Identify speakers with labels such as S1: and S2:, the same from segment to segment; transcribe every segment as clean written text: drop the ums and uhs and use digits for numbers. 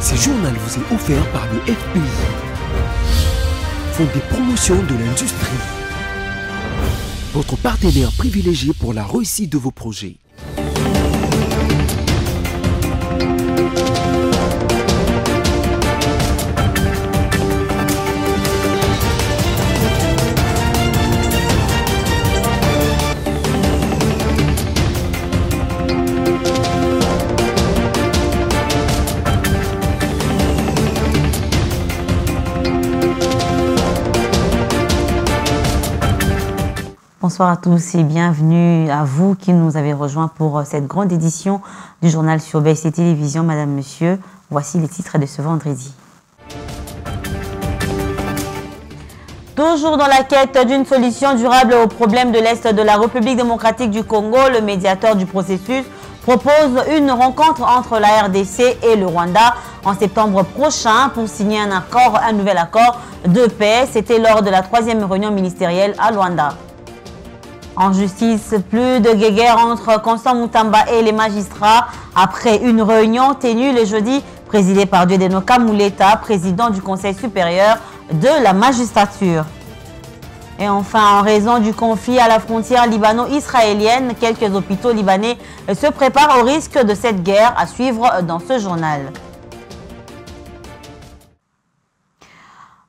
S1: Ce journal vous est offert par le FPI, Fonds des promotions de l'industrie, votre partenaire privilégié pour la réussite de vos projets.
S2: Bonsoir à tous et bienvenue à vous qui nous avez rejoints pour cette grande édition du journal sur BSC Télévision. Madame, Monsieur, voici les titres de ce vendredi. Toujours dans la quête d'une solution durable aux problèmes de l'Est de la République démocratique du Congo, le médiateur du processus propose une rencontre entre la RDC et le Rwanda en septembre prochain pour signer un nouvel accord de paix. C'était lors de la 3e réunion ministérielle à Luanda. En justice, plus de guéguerre entre Constant Mutamba et les magistrats après une réunion tenue le jeudi, présidée par Dieudonné Kamuleta, président du Conseil supérieur de la magistrature. Et enfin, en raison du conflit à la frontière libano-israélienne, quelques hôpitaux libanais se préparent au risque de cette guerre, à suivre dans ce journal.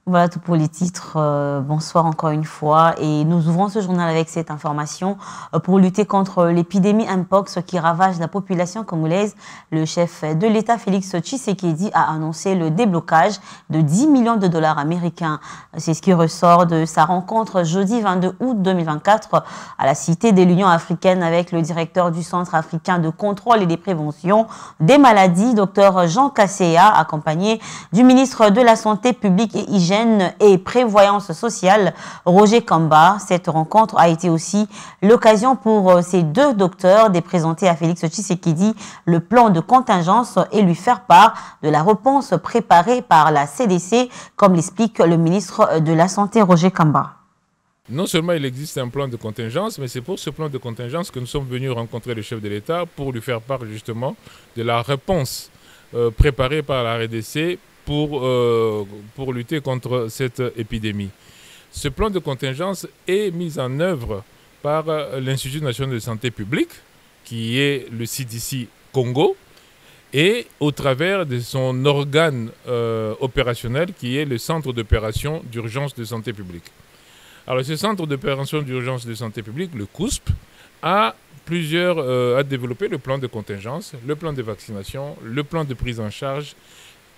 S2: Voilà tout pour les titres. Bonsoir encore une fois. Et nous ouvrons ce journal avec cette information pour lutter contre l'épidémie Mpox qui ravage la population congolaise. Le chef de l'État, Félix Tshisekedi, a annoncé le déblocage de 10 millions de dollars américains. C'est ce qui ressort de sa rencontre jeudi 22 août 2024 à la Cité de l'Union africaine avec le directeur du Centre africain de contrôle et de prévention des maladies, Dr Jean Kasseya, accompagné du ministre de la Santé publique et Hygiène et prévoyance sociale, Roger Kamba. Cette rencontre a été aussi l'occasion pour ces deux docteurs de présenter à Félix Tshisekedi le plan de contingence et lui faire part de la réponse préparée par la CDC, comme l'explique le ministre de la Santé, Roger Kamba.
S3: Non seulement il existe un plan de contingence, mais c'est pour ce plan de contingence que nous sommes venus rencontrer le chef de l'État pour lui faire part justement de la réponse préparée par la RDC pour lutter contre cette épidémie. Ce plan de contingence est mis en œuvre par l'Institut national de santé publique, qui est le CDC Congo, et au travers de son organe opérationnel, qui est le Centre d'opération d'urgence de santé publique. Alors ce Centre d'opération d'urgence de santé publique, le COUSP, a développé le plan de contingence, le plan de vaccination, le plan de prise en charge,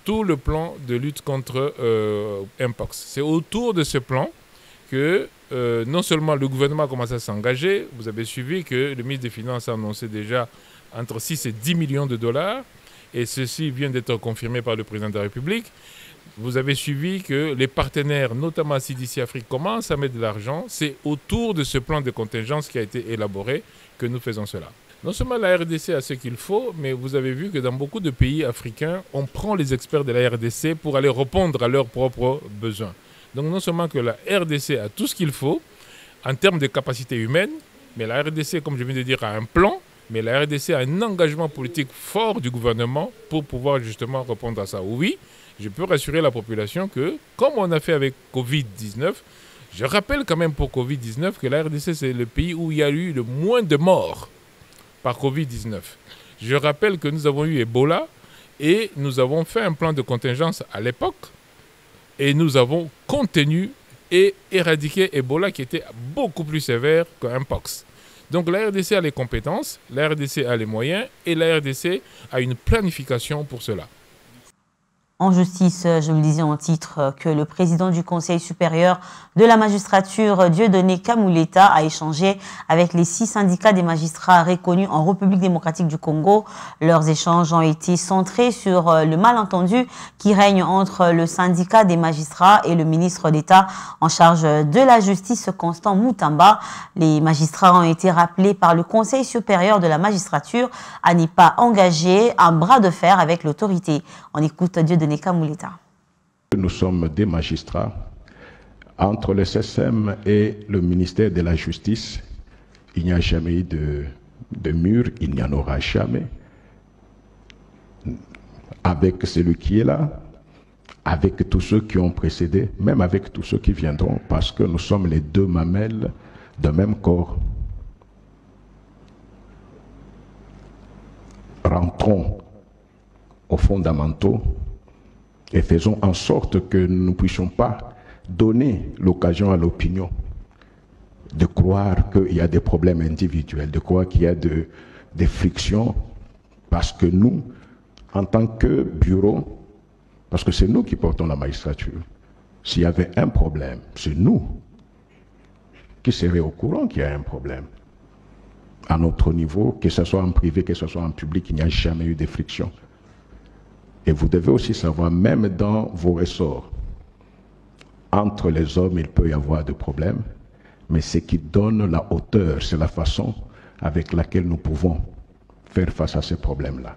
S3: tout le plan de lutte contre Mpox. C'est autour de ce plan que non seulement le gouvernement a commencé à s'engager, vous avez suivi que le ministre des Finances a annoncé déjà entre 6 et 10 millions de dollars, et ceci vient d'être confirmé par le président de la République. Vous avez suivi que les partenaires, notamment CDC Afrique, commencent à mettre de l'argent. C'est autour de ce plan de contingence qui a été élaboré que nous faisons cela. Non seulement la RDC a ce qu'il faut, mais vous avez vu que dans beaucoup de pays africains, on prend les experts de la RDC pour aller répondre à leurs propres besoins. Donc non seulement que la RDC a tout ce qu'il faut en termes de capacité humaine, mais la RDC, comme je viens de dire, a un plan, mais la RDC a un engagement politique fort du gouvernement pour pouvoir justement répondre à ça. Oui, je peux rassurer la population que, comme on a fait avec Covid-19, je rappelle quand même pour Covid-19 que la RDC, c'est le pays où il y a eu le moins de morts par Covid-19. Je rappelle que nous avons eu Ebola et nous avons fait un plan de contingence à l'époque et nous avons contenu et éradiqué Ebola qui était beaucoup plus sévère qu'un Mpox. Donc la RDC a les compétences, la RDC a les moyens et la RDC a une planification pour cela.
S2: En justice, je le disais en titre, que le président du Conseil supérieur de la magistrature, Dieudonné Kamuleta, a échangé avec les 6 syndicats des magistrats reconnus en République démocratique du Congo. Leurs échanges ont été centrés sur le malentendu qui règne entre le syndicat des magistrats et le ministre d'État en charge de la justice, Constant Mutamba. Les magistrats ont été rappelés par le Conseil supérieur de la magistrature à n'y pas engager un bras de fer avec l'autorité. On écoute Dieudonné Kamuleta.
S4: Nous sommes des magistrats. Entre le SSM et le ministère de la Justice, il n'y a jamais eu de mur, il n'y en aura jamais. avec celui qui est là, avec tous ceux qui ont précédé, même avec tous ceux qui viendront, parce que nous sommes les deux mamelles d'un même corps. Rentrons aux fondamentaux et faisons en sorte que nous ne puissions pas donner l'occasion à l'opinion de croire qu'il y a des problèmes individuels, de croire qu'il y a des frictions, parce que nous, en tant que bureau, parce que c'est nous qui portons la magistrature, s'il y avait un problème, c'est nous qui serions au courant qu'il y a un problème. À notre niveau, que ce soit en privé, que ce soit en public, il n'y a jamais eu de friction. Et vous devez aussi savoir, même dans vos ressorts, entre les hommes, il peut y avoir des problèmes, mais ce qui donne la hauteur, c'est la façon avec laquelle nous pouvons faire face à ces problèmes-là.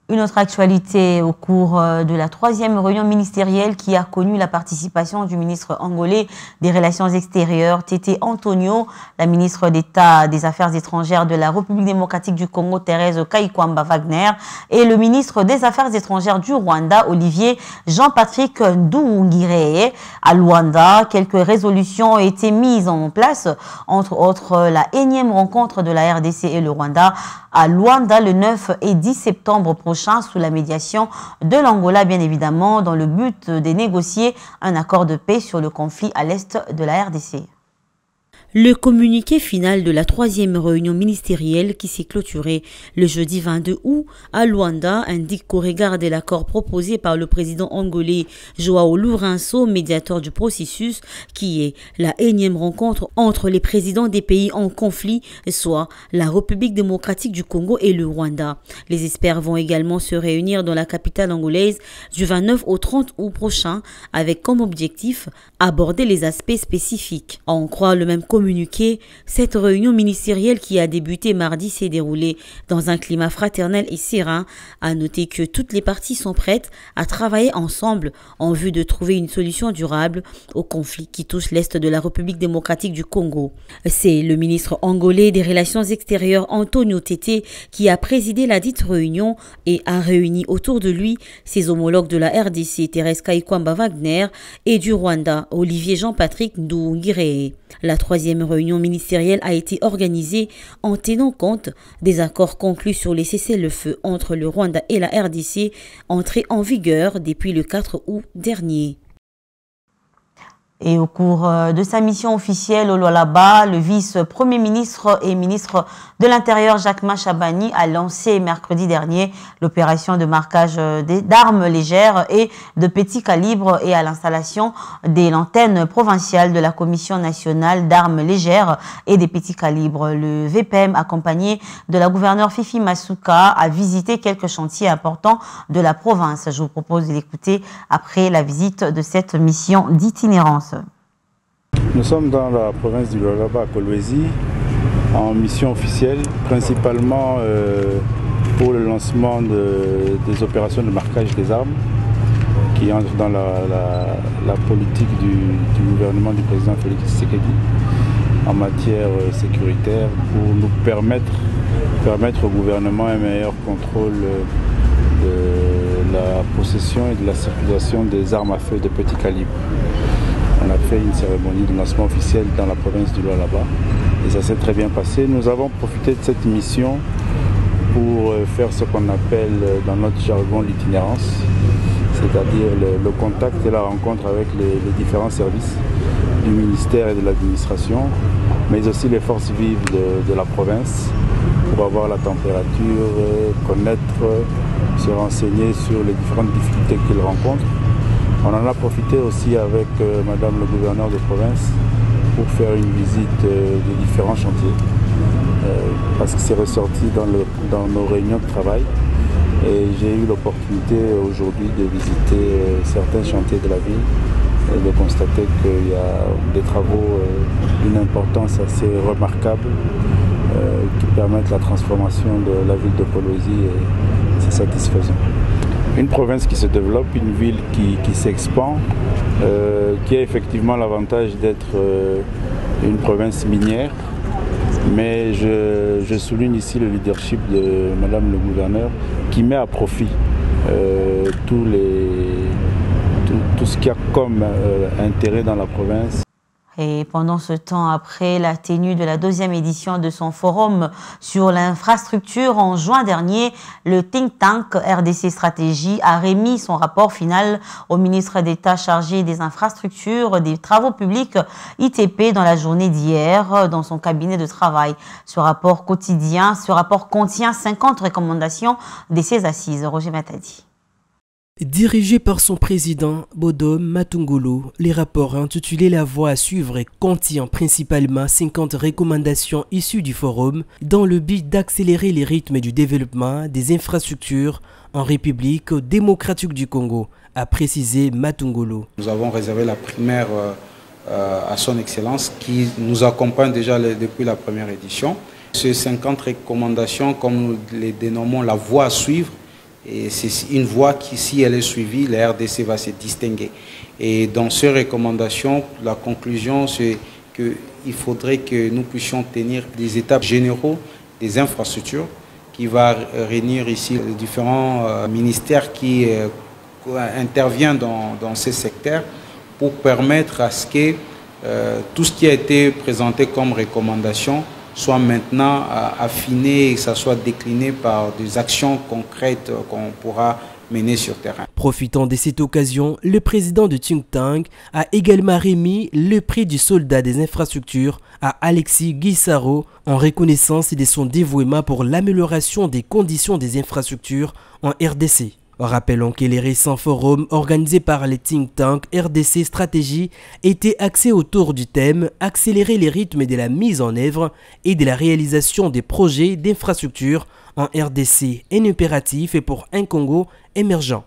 S2: Une autre actualité au cours de la 3e réunion ministérielle qui a connu la participation du ministre angolais des Relations extérieures, Tété Antonio, la ministre d'État des Affaires étrangères de la République démocratique du Congo, Thérèse Kaikwamba Wagner, et le ministre des Affaires étrangères du Rwanda, Olivier Jean-Patrick Nduhungirehe. À Luanda, quelques résolutions ont été mises en place, entre autres la énième rencontre de la RDC et le Rwanda à Luanda le 9 et 10 septembre prochain sous la médiation de l'Angola, bien évidemment, dans le but de négocier un accord de paix sur le conflit à l'est de la RDC. Le communiqué final de la 3e réunion ministérielle qui s'est clôturée le jeudi 22 août à Luanda indique qu'au regard de l'accord proposé par le président angolais Joao Lourenço, médiateur du processus, qui est la énième rencontre entre les présidents des pays en conflit, soit la République démocratique du Congo et le Rwanda. Les experts vont également se réunir dans la capitale angolaise du 29 au 30 août prochain avec comme objectif aborder les aspects spécifiques. À en croire le même communiqué, cette réunion ministérielle qui a débuté mardi s'est déroulée dans un climat fraternel et serein. À noter que toutes les parties sont prêtes à travailler ensemble en vue de trouver une solution durable au conflit qui touche l'est de la République démocratique du Congo. C'est le ministre angolais des Relations extérieures Antonio Tété qui a présidé la dite réunion et a réuni autour de lui ses homologues de la RDC, Thérèse Kaikwamba Wagner, et du Rwanda, Olivier Jean-Patrick Nduhungirehe. La 3e réunion ministérielle a été organisée en tenant compte des accords conclus sur les cessez-le-feu entre le Rwanda et la RDC, entrés en vigueur depuis le 4 août dernier. Et au cours de sa mission officielle au Lualaba, le vice-premier ministre et ministre de l'Intérieur Jacquemain Chabani a lancé mercredi dernier l'opération de marquage d'armes légères et de petit calibre et à l'installation des lanternes provinciales de la Commission nationale d'armes légères et des petits calibres. Le VPM, accompagné de la gouverneure Fifi Masuka, a visité quelques chantiers importants de la province. Je vous propose de l'écouter après la visite de cette mission d'itinérance.
S5: Nous sommes dans la province du Lualaba à Kolwezi en mission officielle, principalement pour le lancement des opérations de marquage des armes qui entrent dans la politique du gouvernement du président Félix Tshisekedi en matière sécuritaire pour nous permettre au gouvernement un meilleur contrôle de la possession et de la circulation des armes à feu de petit calibre. On a fait une cérémonie de lancement officiel dans la province du Lualaba et ça s'est très bien passé. Nous avons profité de cette mission pour faire ce qu'on appelle dans notre jargon l'itinérance, c'est-à-dire le contact et la rencontre avec les différents services du ministère et de l'administration, mais aussi les forces vives de la province pour avoir la température, connaître, se renseigner sur les différentes difficultés qu'ils rencontrent. On en a profité aussi avec Madame le gouverneur de province pour faire une visite de différents chantiers parce que c'est ressorti dans nos réunions de travail et j'ai eu l'opportunité aujourd'hui de visiter certains chantiers de la ville et de constater qu'il y a des travaux d'une importance assez remarquable qui permettent la transformation de la ville de Kolwezi et c'est satisfaisant. Une province qui se développe, une ville qui s'expand, qui a effectivement l'avantage d'être une province minière. Mais je souligne ici le leadership de Madame le gouverneur qui met à profit tout ce qu'il y a comme intérêt dans la province.
S2: Et pendant ce temps, après la tenue de la 2e édition de son forum sur l'infrastructure en juin dernier, le think tank RDC Stratégie a remis son rapport final au ministre d'État chargé des infrastructures, des travaux publics, ITP, dans la journée d'hier, dans son cabinet de travail. Ce rapport contient 50 recommandations de ses assises. Roger Matadi.
S6: Dirigé par son président, Bodom Matungulu, les rapports intitulés La voie à suivre contient principalement 50 recommandations issues du forum dans le but d'accélérer les rythmes du développement des infrastructures en République démocratique du Congo, a précisé Matungulu.
S7: Nous avons réservé la primaire à son excellence qui nous accompagne déjà depuis la première édition. Ces 50 recommandations, comme nous les dénommons la voie à suivre, et c'est une voie qui, si elle est suivie, la RDC va se distinguer. Et dans ces recommandations, la conclusion, c'est qu'il faudrait que nous puissions tenir des états généraux des infrastructures qui va réunir ici les différents ministères qui interviennent dans ces secteurs pour permettre à ce que tout ce qui a été présenté comme recommandation soit maintenant affiné et que ça soit décliné par des actions concrètes qu'on pourra mener sur terrain.
S6: Profitant de cette occasion, le président du think tank a également remis le prix du soldat des infrastructures à Alexis Guissaro en reconnaissance de son dévouement pour l'amélioration des conditions des infrastructures en RDC. Rappelons que les récents forums organisés par les think tanks RDC Stratégie étaient axés autour du thème « Accélérer les rythmes de la mise en œuvre et de la réalisation des projets d'infrastructure en RDC, un impératif et pour un Congo émergent ».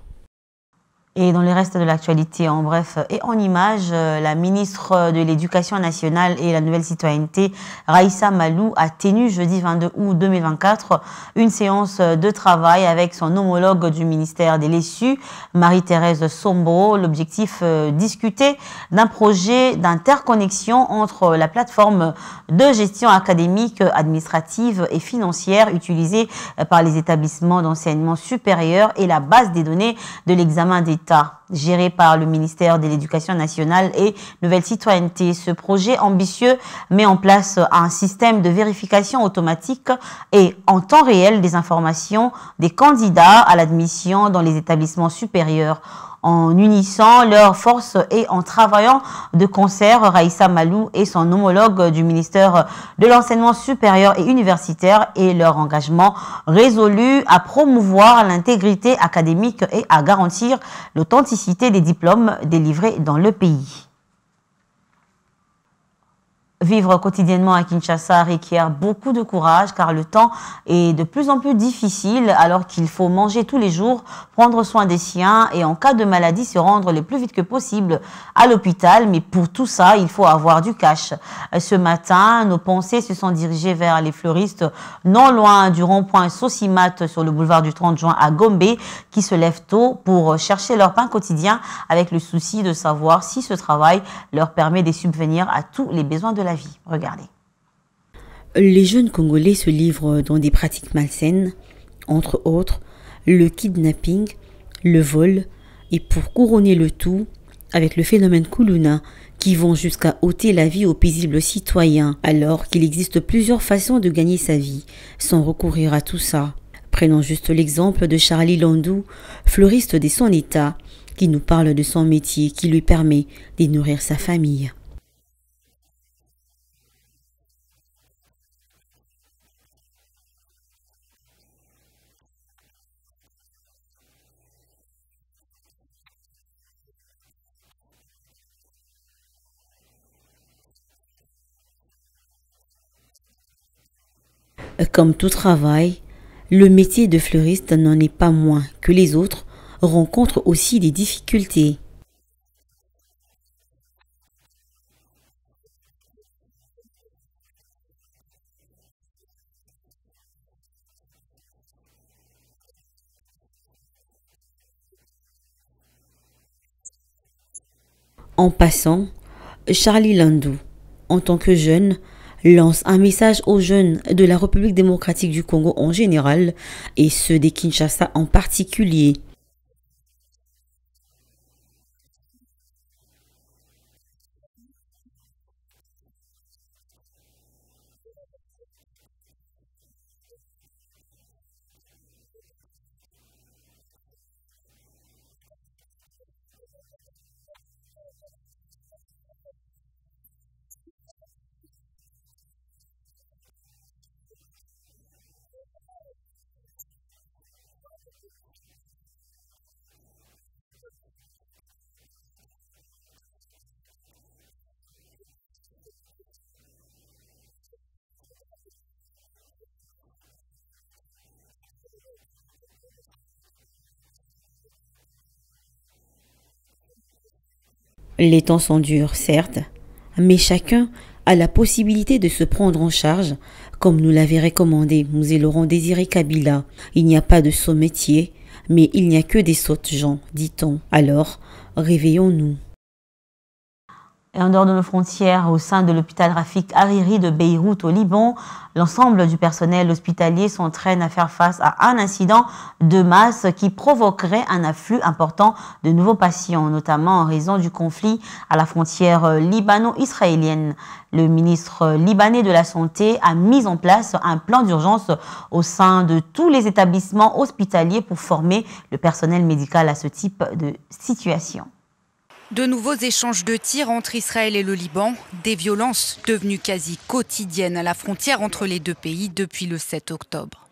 S2: Et dans le reste de l'actualité, en bref et en images, la ministre de l'Éducation nationale et la nouvelle citoyenneté, Raissa Malou, a tenu jeudi 22 août 2024 une séance de travail avec son homologue du ministère des l'ESU, Marie-Thérèse Sombo. L'objectif, discuter d'un projet d'interconnexion entre la plateforme de gestion académique, administrative et financière utilisée par les établissements d'enseignement supérieur et la base des données de l'examen d'État géré par le ministère de l'Éducation nationale et Nouvelle Citoyenneté. Ce projet ambitieux met en place un système de vérification automatique et en temps réel des informations des candidats à l'admission dans les établissements supérieurs. En unissant leurs forces et en travaillant de concert, Raissa Malou et son homologue du ministère de l'Enseignement supérieur et universitaire et leur engagement résolu à promouvoir l'intégrité académique et à garantir l'authenticité des diplômes délivrés dans le pays. Vivre quotidiennement à Kinshasa requiert beaucoup de courage car le temps est de plus en plus difficile alors qu'il faut manger tous les jours, prendre soin des siens et en cas de maladie se rendre le plus vite que possible à l'hôpital. Mais pour tout ça, il faut avoir du cash. Ce matin, nos pensées se sont dirigées vers les fleuristes non loin du rond-point Sosimat sur le boulevard du 30 juin à Gombe qui se lèvent tôt pour chercher leur pain quotidien avec le souci de savoir si ce travail leur permet de subvenir à tous les besoins de la vie. Regardez.
S8: Les jeunes Congolais se livrent dans des pratiques malsaines, entre autres le kidnapping, le vol et pour couronner le tout avec le phénomène Kuluna qui vont jusqu'à ôter la vie aux paisibles citoyens alors qu'il existe plusieurs façons de gagner sa vie sans recourir à tout ça. Prenons juste l'exemple de Charlie Landou, fleuriste de son état, qui nous parle de son métier qui lui permet de nourrir sa famille. Comme tout travail, le métier de fleuriste n'en est pas moins que les autres, rencontre aussi des difficultés. En passant, Charlie Landou, en tant que jeune, lance un message aux jeunes de la République démocratique du Congo en général et ceux des Kinshasa en particulier. Les temps sont durs, certes, mais chacun a la possibilité de se prendre en charge, comme nous l'avait recommandé nous et Laurent Désiré Kabila. Il n'y a pas de sots métiers, mais il n'y a que des sottes gens, dit-on. Alors, réveillons-nous.
S2: Et en dehors de nos frontières, au sein de l'hôpital Rafik Hariri de Beyrouth au Liban, l'ensemble du personnel hospitalier s'entraîne à faire face à un incident de masse qui provoquerait un afflux important de nouveaux patients, notamment en raison du conflit à la frontière libano-israélienne. Le ministre libanais de la Santé a mis en place un plan d'urgence au sein de tous les établissements hospitaliers pour former le personnel médical à ce type de situation.
S9: De nouveaux échanges de tirs entre Israël et le Liban, des violences devenues quasi quotidiennes à la frontière entre les deux pays depuis le 7 octobre.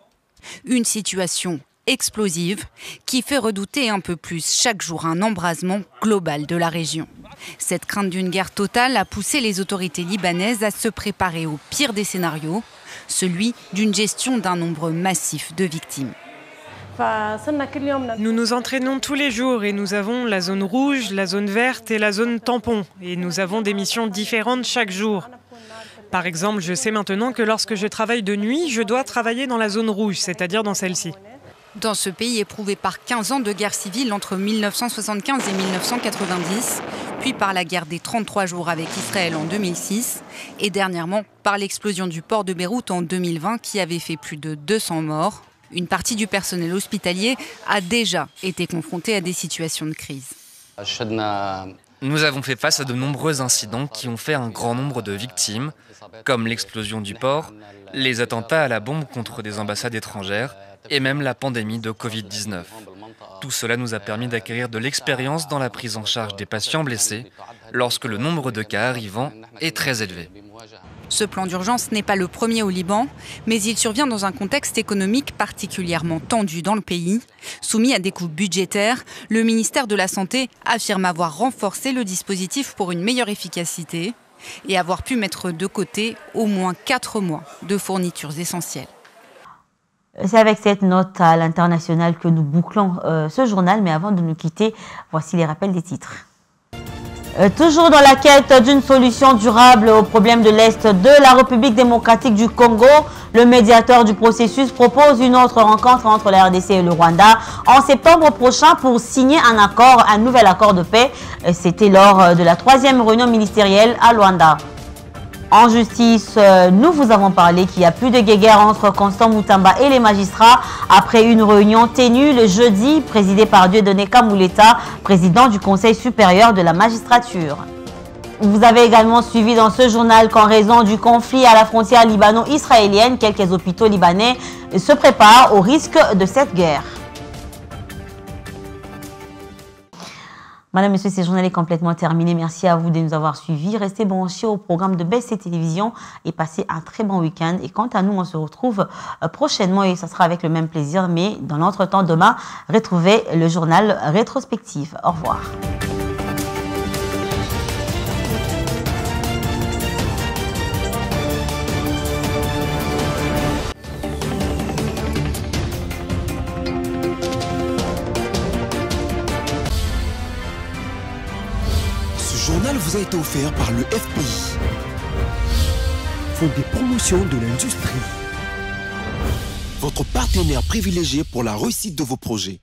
S9: Une situation explosive qui fait redouter un peu plus chaque jour un embrasement global de la région. Cette crainte d'une guerre totale a poussé les autorités libanaises à se préparer au pire des scénarios, celui d'une gestion d'un nombre massif de victimes.
S10: Nous nous entraînons tous les jours et nous avons la zone rouge, la zone verte et la zone tampon. Et nous avons des missions différentes chaque jour. Par exemple, je sais maintenant que lorsque je travaille de nuit, je dois travailler dans la zone rouge, c'est-à-dire dans celle-ci.
S9: Dans ce pays éprouvé par 15 ans de guerre civile entre 1975 et 1990, puis par la guerre des 33 jours avec Israël en 2006, et dernièrement par l'explosion du port de Beyrouth en 2020 qui avait fait plus de 200 morts, une partie du personnel hospitalier a déjà été confrontée à des situations de crise.
S11: Nous avons fait face à de nombreux incidents qui ont fait un grand nombre de victimes, comme l'explosion du port, les attentats à la bombe contre des ambassades étrangères et même la pandémie de Covid-19. Tout cela nous a permis d'acquérir de l'expérience dans la prise en charge des patients blessés lorsque le nombre de cas arrivants est très élevé.
S9: Ce plan d'urgence n'est pas le premier au Liban, mais il survient dans un contexte économique particulièrement tendu dans le pays. Soumis à des coupes budgétaires, le ministère de la Santé affirme avoir renforcé le dispositif pour une meilleure efficacité et avoir pu mettre de côté au moins 4 mois de fournitures essentielles.
S2: C'est avec cette note à l'international que nous bouclons ce journal, mais avant de nous quitter, voici les rappels des titres. Toujours dans la quête d'une solution durable au problème de l'Est de la République démocratique du Congo, le médiateur du processus propose une autre rencontre entre la RDC et le Rwanda en septembre prochain pour signer un nouvel accord de paix. C'était lors de la 3e réunion ministérielle à Luanda. En justice, nous vous avons parlé qu'il n'y a plus de guéguerre entre Constant Moutamba et les magistrats après une réunion tenue le jeudi, présidée par Dieudonné Kamuleta, président du Conseil supérieur de la magistrature. Vous avez également suivi dans ce journal qu'en raison du conflit à la frontière libano-israélienne, quelques hôpitaux libanais se préparent au risque de cette guerre. Madame, Monsieur, ce journal est complètement terminé. Merci à vous de nous avoir suivis. Restez branchés au programme de BC Télévision et passez un très bon week-end. Et quant à nous, on se retrouve prochainement et ça sera avec le même plaisir. Mais dans l'entretemps, demain, retrouvez le journal rétrospectif. Au revoir.
S1: Ce journal vous a été offert par le FPI, Fonds des promotions de l'industrie, votre partenaire privilégié pour la réussite de vos projets.